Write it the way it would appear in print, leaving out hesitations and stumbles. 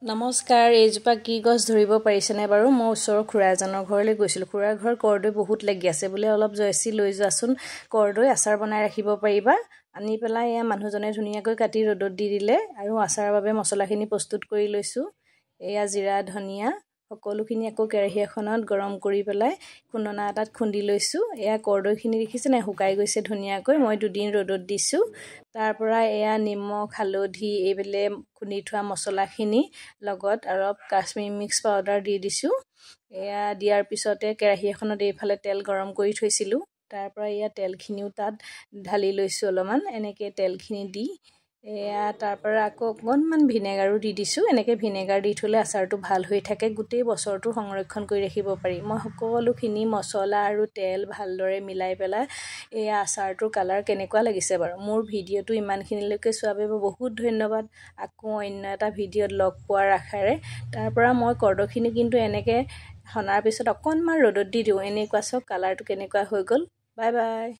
নমস্কাৰ। এইজোপা কি গছ ধৰিব পাৰিছেনে বাৰু? মই ওচৰৰ খুৰা এজনৰ ঘৰলৈ গৈছিলোঁ। খুৰাৰ ঘৰ কৰ্দৈ বহুত লাগি আছে বোলে, অলপ জয়চী লৈ যোৱাচোন, কৰ্দৈ আচাৰ বনাই ৰাখিব পাৰিবা। আনি পেলাই এয়া মানুহজনে ধুনীয়াকৈ কাটি ৰ'দত দি দিলে আৰু আচাৰৰ বাবে মছলাখিনি প্ৰস্তুত কৰি লৈছোঁ। এয়া জিৰা, ধনিয়া সকলোখিনি আকৌ কেৰাহী এখনত গৰম কৰি পেলাই খুন্দনা এটাত খুন্দি লৈছোঁ। এয়া কৰ্দৈখিনি দেখিছেনে, শুকাই গৈছে ধুনীয়াকৈ। মই 2 দিন ৰ'দত দিছোঁ। তাৰ পৰা এয়া নিমখ, হালধি এইবেলে খুন্দি থোৱা মছলাখিনি লগত অলপ কাশ্মীৰী মিক্স পাউডাৰ দি দিছোঁ। এয়া দিয়াৰ পিছতে কেৰাহী এখনত এইফালে তেল গৰম কৰি থৈছিলোঁ। তাৰ পৰা এয়া তেলখিনিও তাত ঢালি লৈছোঁ অলপমান। এনেকৈ তেলখিনি দি এয়া তাৰ পৰা আকৌ অকণমান ভিনেগাৰো দি দিছোঁ। এনেকৈ ভিনেগাৰ দি থ'লে আচাৰটো ভাল হৈ থাকে, গোটেই বছৰটো সংৰক্ষণ কৰি ৰাখিব পাৰি। মই সকলোখিনি মছলা আৰু তেল ভালদৰে মিলাই পেলাই এয়া আচাৰটোৰ কালাৰ কেনেকুৱা লাগিছে বাৰু? মোৰ ভিডিঅ'টো ইমানখিনিলৈকে চোৱাৰ বাবে বহুত ধন্যবাদ। আকৌ অন্য এটা ভিডিঅ'ত লগ পোৱাৰ আশাৰে। তাৰ পৰা মই কৰ্দৈখিনি কিন্তু এনেকৈ সনাৰ পিছত অকণমান ৰ'দত দি দিওঁ। এনেকুৱা চাওক কালাৰটো কেনেকুৱা হৈ গ'ল। Bye bye.